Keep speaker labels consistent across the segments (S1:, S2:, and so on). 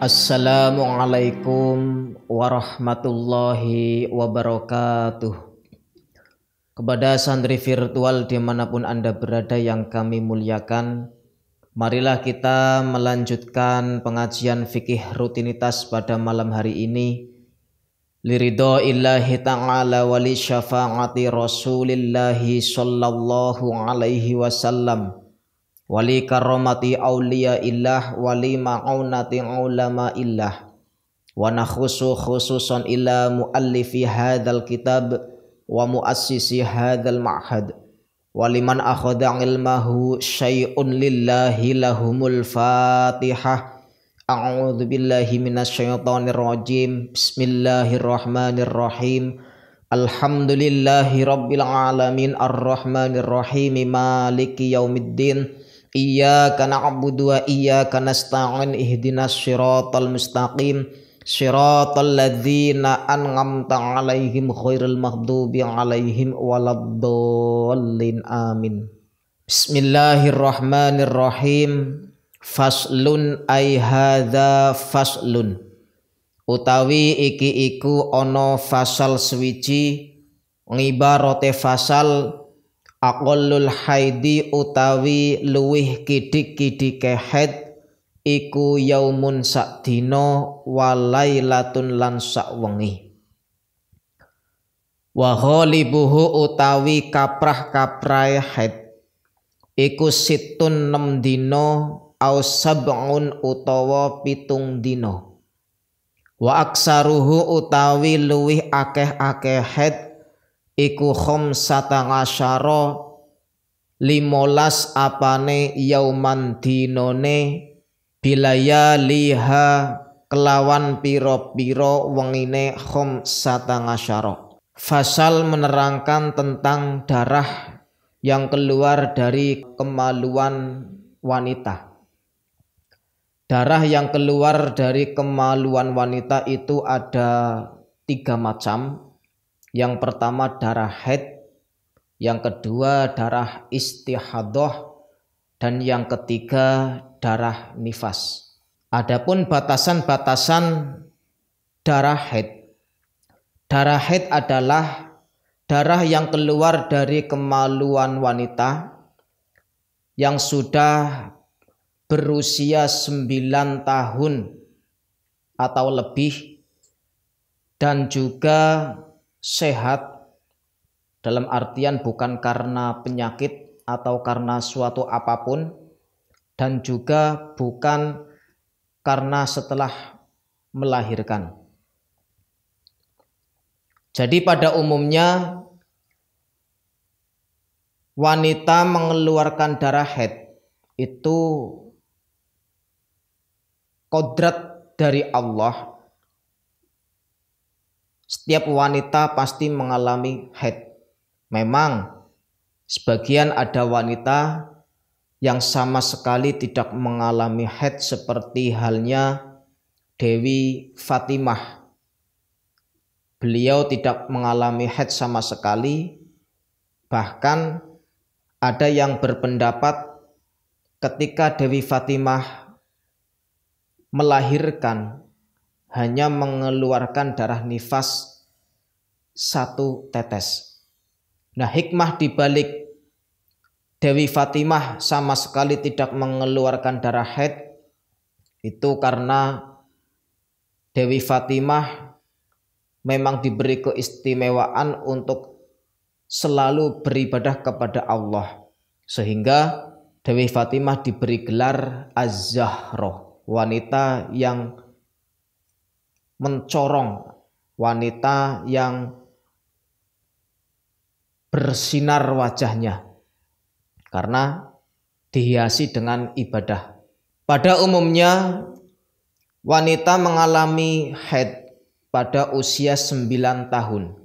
S1: Assalamualaikum warahmatullahi wabarakatuh. Kepada santri virtual dimanapun Anda berada yang kami muliakan, marilah kita melanjutkan pengajian fikih rutinitas pada malam hari ini. Liridho illahi ta'ala wali syafa'ati rasulillahi sallallahu alaihi wasallam, wali karomati awliya illah, wali ma'aunati ulama illah, wa nakhusu khususan ila muallifi hadzal kitab wa muassisi hadzal ma'had, waliman akhadha ilmahu syai'un lillahi lahumul fatihah. A'udzu billahi minasyaitonir rajim. Bismillahirrahmanirrahim. Alhamdulillahi rabbil alamin arrahmanir rahim maliki yaumiddin. Iyyaka na'budu wa iyyaka nasta'in ihdinas siratal mustaqim siratal ladzina an'amta 'alaihim ghairil maghdubi 'alaihim waladdallin amin. Bismillahirrahmanirrahim. Faslun ay hadza faslun, utawi iki iku ana fasal swiji, ngibarate fasal aqallul haidi utawi luwih kidik-kidike haid iku yaumun sak dina walailatun lan sak wengi. Wa ghalibuhu utawi kaprah-kaprahe haid iku situn 6 dina au sab'un utawa 7 dina. Wa aksaruhu utawi luwih akeh-akeh haid iku khamsata asyara 15 apane yauman dinane bilaya liha kelawan piro-piro wengine khamsata asyara. Fasal menerangkan tentang darah yang keluar dari kemaluan wanita. Darah yang keluar dari kemaluan wanita itu ada 3 macam. Yang pertama darah haid, yang kedua darah istihadah, dan yang ketiga darah nifas. Adapun batasan-batasan darah haid. Darah haid adalah darah yang keluar dari kemaluan wanita yang sudah berusia 9 tahun atau lebih dan juga sehat, dalam artian bukan karena penyakit atau karena suatu apapun, dan juga bukan karena setelah melahirkan. Jadi pada umumnya wanita mengeluarkan darah haid itu kodrat dari Allah. Setiap wanita pasti mengalami haid. Memang sebagian ada wanita yang sama sekali tidak mengalami haid, seperti halnya Dewi Fatimah. Beliau tidak mengalami haid sama sekali. Bahkan ada yang berpendapat ketika Dewi Fatimah melahirkan hanya mengeluarkan darah nifas 1 tetes. Nah, hikmah dibalik Dewi Fatimah sama sekali tidak mengeluarkan darah haid itu karena Dewi Fatimah memang diberi keistimewaan untuk selalu beribadah kepada Allah, sehingga Dewi Fatimah diberi gelar Az-Zahra, wanita yang mencorong, wanita yang bersinar wajahnya karena dihiasi dengan ibadah. Pada umumnya wanita mengalami haid pada usia 9 tahun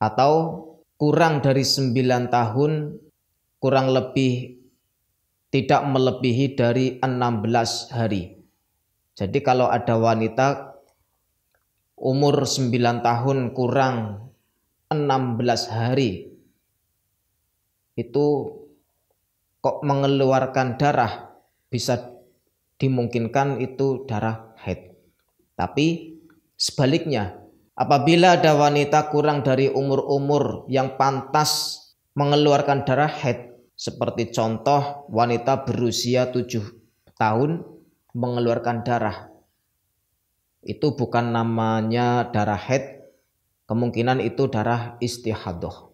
S1: atau kurang dari 9 tahun, kurang lebih tidak melebihi dari 16 hari. Jadi kalau ada wanita umur 9 tahun kurang 16 hari itu kok mengeluarkan darah, bisa dimungkinkan itu darah haid. Tapi sebaliknya, apabila ada wanita kurang dari umur-umur yang pantas mengeluarkan darah haid, seperti contoh wanita berusia 7 tahun mengeluarkan darah, itu bukan namanya darah haid, kemungkinan itu darah istihadah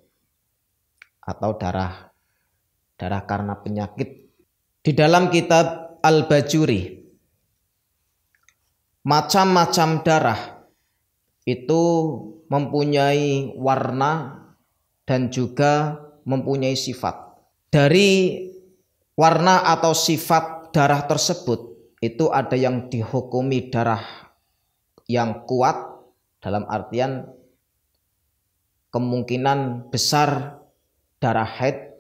S1: atau darah karena penyakit. Di dalam kitab Al-Bajuri, macam-macam darah itu mempunyai warna dan juga mempunyai sifat. Dari warna atau sifat darah tersebut, itu ada yang dihukumi darah yang kuat, dalam artian kemungkinan besar darah haid.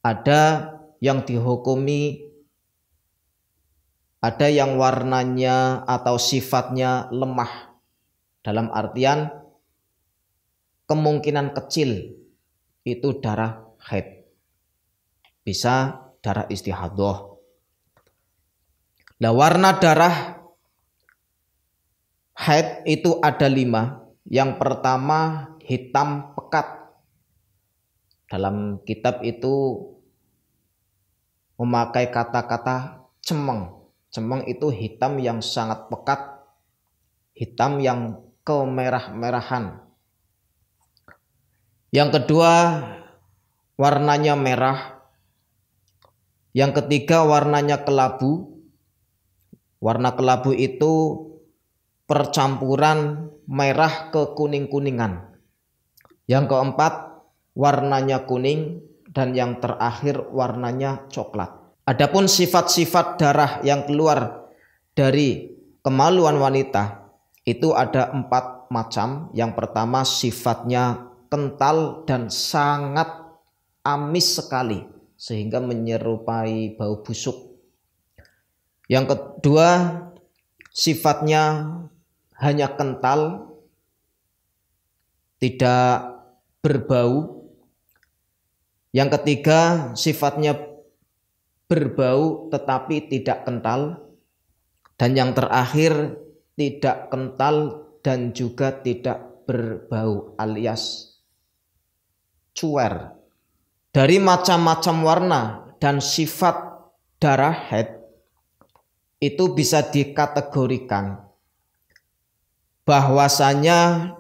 S1: Ada yang dihukumi, ada yang warnanya atau sifatnya lemah, dalam artian kemungkinan kecil itu darah haid, bisa darah istihadah. Nah, warna darah haid itu ada 5. Yang pertama hitam pekat. Dalam kitab itu memakai kata-kata cemeng. Cemeng itu hitam yang sangat pekat, hitam yang kemerah-merahan. Yang kedua warnanya merah. Yang ketiga warnanya kelabu. Warna kelabu itu percampuran merah ke kuning-kuningan. Yang keempat warnanya kuning, dan yang terakhir warnanya coklat. Adapun sifat-sifat darah yang keluar dari kemaluan wanita itu ada 4 macam. Yang pertama sifatnya kental dan sangat amis sekali sehingga menyerupai bau busuk. Yang kedua sifatnya hanya kental, tidak berbau. Yang ketiga sifatnya berbau tetapi tidak kental. Dan yang terakhir tidak kental dan juga tidak berbau alias cuer. Dari macam-macam warna dan sifat darah haid itu bisa dikategorikan bahwasanya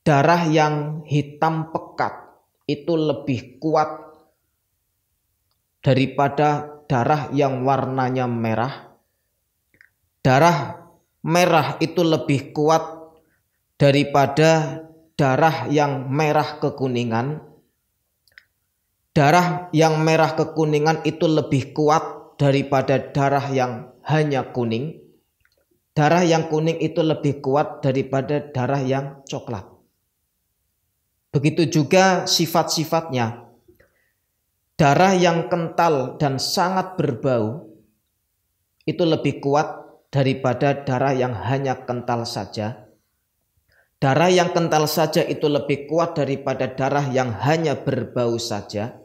S1: darah yang hitam pekat itu lebih kuat daripada darah yang warnanya merah. Darah merah itu lebih kuat daripada darah yang merah kekuningan. Darah yang merah kekuningan itu lebih kuat daripada darah yang hanya kuning. Darah yang kuning itu lebih kuat daripada darah yang coklat. Begitu juga sifat-sifatnya. Darah yang kental dan sangat berbau itu lebih kuat daripada darah yang hanya kental saja. Darah yang kental saja itu lebih kuat daripada darah yang hanya berbau saja.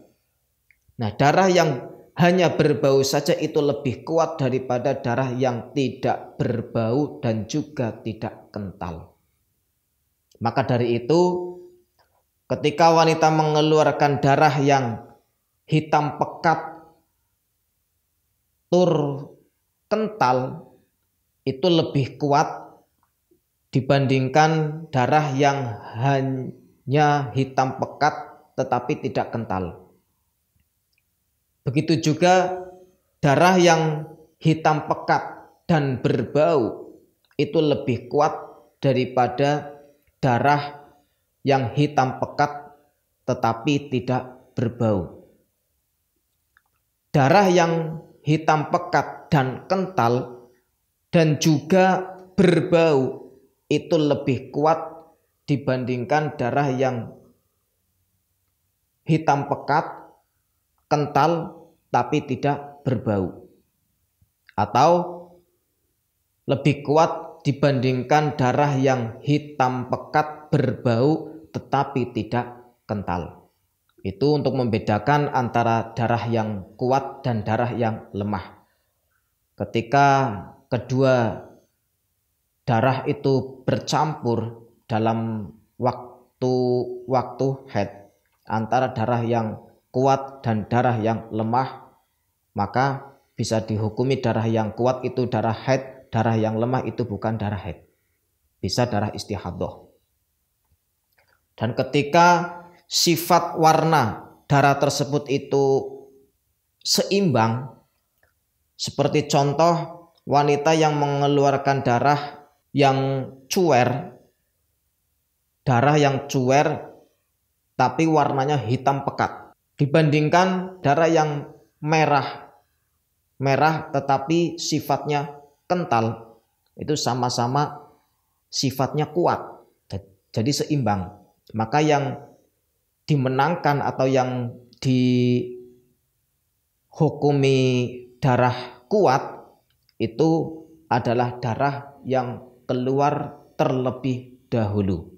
S1: Nah, darah yang hanya berbau saja itu lebih kuat daripada darah yang tidak berbau dan juga tidak kental. Maka dari itu, ketika wanita mengeluarkan darah yang hitam pekat, tur kental, itu lebih kuat dibandingkan darah yang hanya hitam pekat tetapi tidak kental. Begitu juga darah yang hitam pekat dan berbau itu lebih kuat daripada darah yang hitam pekat tetapi tidak berbau. Darah yang hitam pekat dan kental dan juga berbau itu lebih kuat dibandingkan darah yang hitam pekat, kental tapi tidak berbau, atau lebih kuat dibandingkan darah yang hitam pekat berbau tetapi tidak kental. Itu untuk membedakan antara darah yang kuat dan darah yang lemah. Ketika kedua darah itu bercampur dalam waktu haid antara darah yang kuat dan darah yang lemah, maka bisa dihukumi darah yang kuat itu darah haid, darah yang lemah itu bukan darah haid, bisa darah istihadhah. Dan ketika sifat warna darah tersebut itu seimbang, seperti contoh wanita yang mengeluarkan darah yang cuer, tapi warnanya hitam pekat, dibandingkan darah yang merah tetapi sifatnya kental, itu sama-sama sifatnya kuat, jadi seimbang. Maka yang dimenangkan atau yang dihukumi darah kuat itu adalah darah yang keluar terlebih dahulu.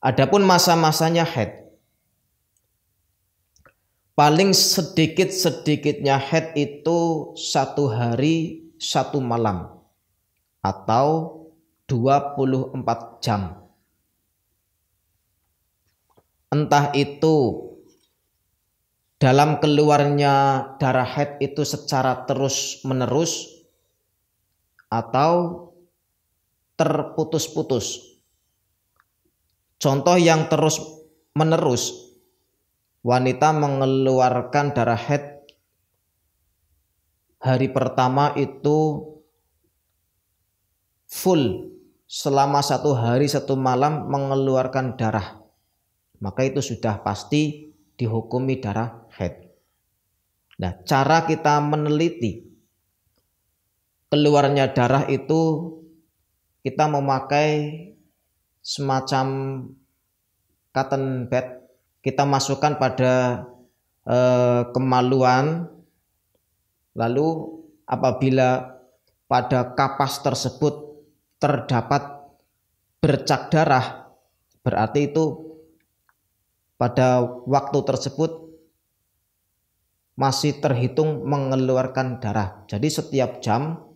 S1: Adapun masa-masanya haid, paling sedikit-sedikitnya haid itu 1 hari 1 malam atau 24 jam. Entah itu dalam keluarnya darah haid itu secara terus-menerus atau terputus-putus. Contoh yang terus-menerus, wanita mengeluarkan darah haid hari pertama itu full selama 1 hari 1 malam mengeluarkan darah, maka itu sudah pasti dihukumi darah haid. Nah, cara kita meneliti keluarnya darah itu kita memakai semacam cotton bed, kita masukkan pada kemaluan, lalu apabila pada kapas tersebut terdapat bercak darah, berarti itu pada waktu tersebut masih terhitung mengeluarkan darah. Jadi setiap jam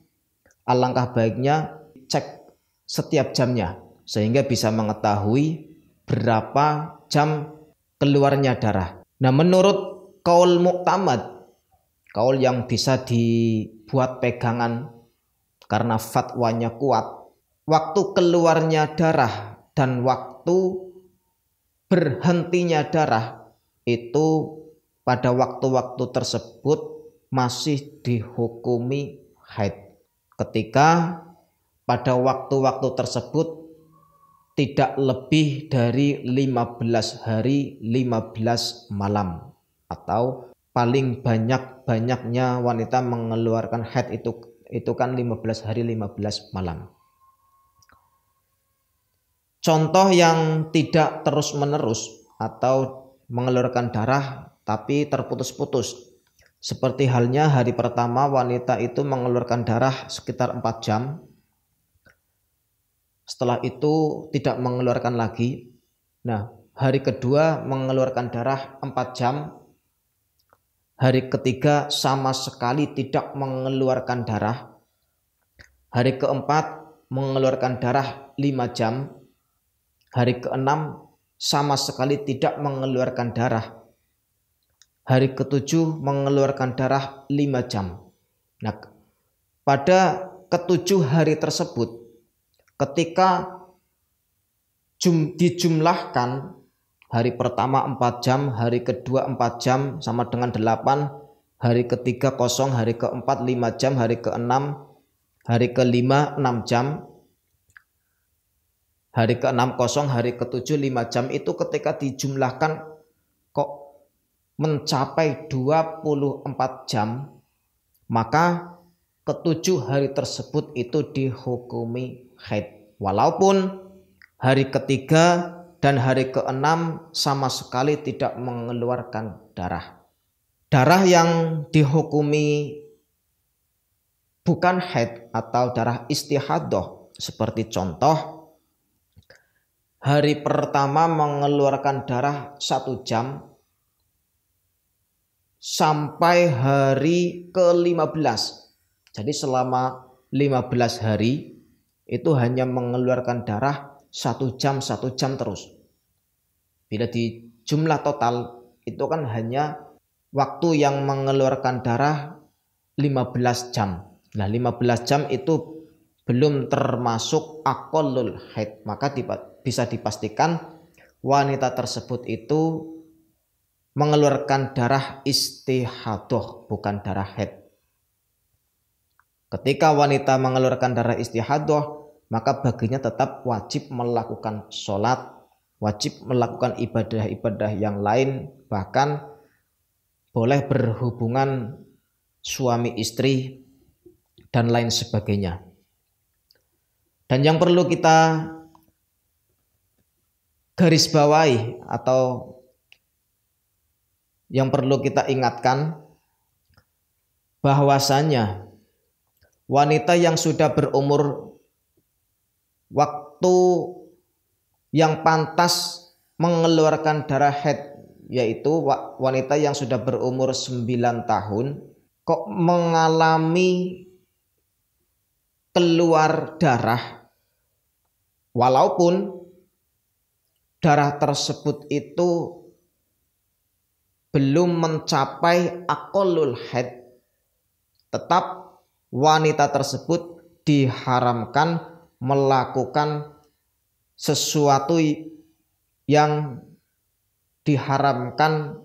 S1: alangkah baiknya cek setiap jamnya sehingga bisa mengetahui berapa jam keluarnya darah. Nah, menurut qaul mu'tamad, qaul yang bisa dibuat pegangan karena fatwanya kuat, waktu keluarnya darah dan waktu berhentinya darah itu pada waktu-waktu tersebut masih dihukumi haid. Ketika pada waktu-waktu tersebut tidak lebih dari 15 hari 15 malam, atau paling banyaknya wanita mengeluarkan haid itu kan 15 hari 15 malam. Contoh yang tidak terus-menerus atau mengeluarkan darah tapi terputus-putus, seperti halnya hari pertama wanita itu mengeluarkan darah sekitar 4 jam, setelah itu tidak mengeluarkan lagi. Nah, hari kedua mengeluarkan darah 4 jam, hari ketiga sama sekali tidak mengeluarkan darah, hari keempat mengeluarkan darah 5 jam, hari keenam sama sekali tidak mengeluarkan darah, hari ketujuh mengeluarkan darah 5 jam. Nah, pada ketujuh hari tersebut, ketika dijumlahkan, hari pertama 4 jam, hari kedua 4 jam sama dengan 8, hari ketiga kosong, hari keempat 5 jam, hari keenam, hari kelima 6 jam, hari keenam kosong, hari ketujuh 5 jam, itu ketika dijumlahkan kok mencapai 24 jam, maka ketujuh hari tersebut itu dihukumi haid, walaupun hari ketiga dan hari keenam sama sekali tidak mengeluarkan darah. Darah yang dihukumi bukan haid atau darah istihadhah, seperti contoh hari pertama mengeluarkan darah 1 jam sampai hari ke-15 Jadi selama 15 hari itu hanya mengeluarkan darah 1 jam terus. Bila di jumlah total itu kan hanya waktu yang mengeluarkan darah 15 jam. Nah 15 jam itu belum termasuk aqallul haid. Maka bisa dipastikan wanita tersebut itu mengeluarkan darah istihadah, bukan darah haid. Ketika wanita mengeluarkan darah istihadah, maka baginya tetap wajib melakukan sholat, wajib melakukan ibadah-ibadah yang lain, bahkan boleh berhubungan suami istri dan lain sebagainya. Dan yang perlu kita garis bawahi atau yang perlu kita ingatkan bahwasanya wanita yang sudah berumur waktu yang pantas mengeluarkan darah haid, yaitu wanita yang sudah berumur 9 tahun kok mengalami keluar darah, walaupun darah tersebut itu belum mencapai aqallul haid, tetap wanita tersebut diharamkan melakukan sesuatu yang diharamkan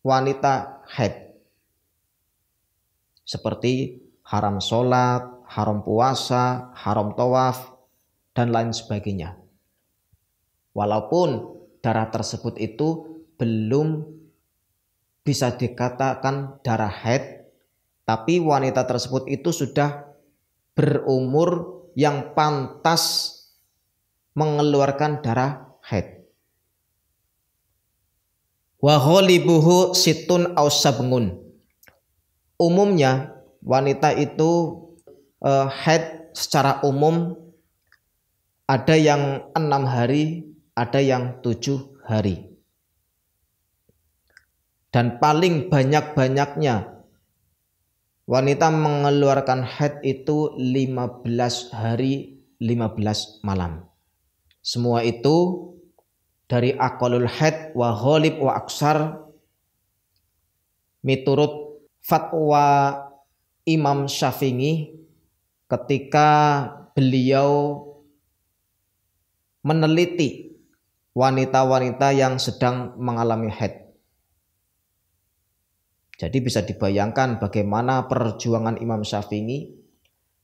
S1: wanita haid, seperti haram sholat, haram puasa, haram tawaf, dan lain sebagainya. Walaupun darah tersebut itu belum bisa dikatakan darah haid, tapi wanita tersebut itu sudah berumur yang pantas mengeluarkan darah haid. Wa ghalibuhu situn aw sab'un. Umumnya wanita itu haid secara umum ada yang 6 hari, ada yang 7 hari. Dan paling banyak-banyaknya wanita mengeluarkan haid itu 15 hari 15 malam. Semua itu dari aqallul haid wa ghalib wa aksar miturut fatwa Imam Syafi'i ketika beliau meneliti wanita-wanita yang sedang mengalami haid. Jadi bisa dibayangkan bagaimana perjuangan Imam Syafi'i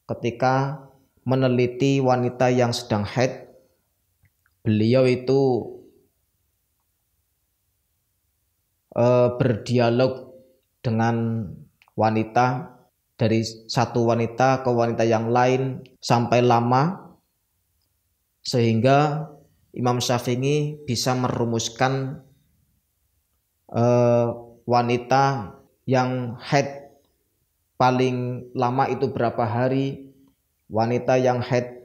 S1: ketika meneliti wanita yang sedang haid. Beliau itu berdialog dengan wanita, dari satu wanita ke wanita yang lain sampai lama, sehingga Imam Syafi'i bisa merumuskan wanita yang haid paling lama itu berapa hari, wanita yang haid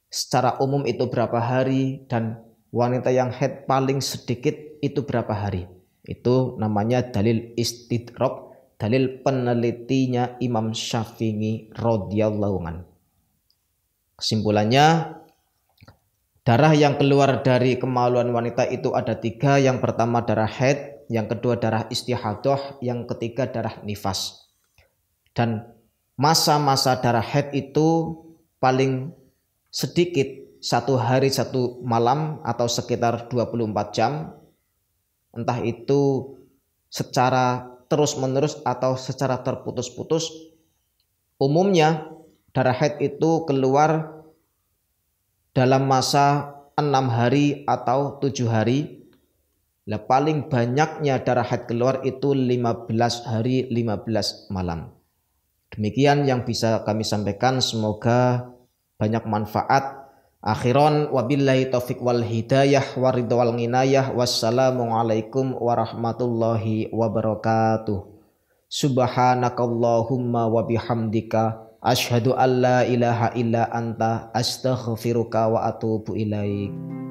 S1: secara umum itu berapa hari, dan wanita yang haid paling sedikit itu berapa hari. Itu namanya dalil istidrak, dalil penelitinya Imam Syafi'i radhiyallahu anhu. Kesimpulannya, darah yang keluar dari kemaluan wanita itu ada 3. Yang pertama darah haid, yang kedua darah istihadah, yang ketiga darah nifas. Dan masa-masa darah haid itu paling sedikit 1 hari 1 malam atau sekitar 24 jam. Entah itu secara terus-menerus atau secara terputus-putus. Umumnya darah haid itu keluar dalam masa 6 hari atau 7 hari. Nah, paling banyaknya darah haid keluar itu 15 hari 15 malam. Demikian yang bisa kami sampaikan, semoga banyak manfaat. Akhiran wabillahi taufiq wal hidayah wa ridha wal nginayah. Wassalamualaikum warahmatullahi wabarakatuh. Subhanakallahumma wa bihamdika asyhadu an la ilaha illa anta astaghfiruka wa atubu ilaik.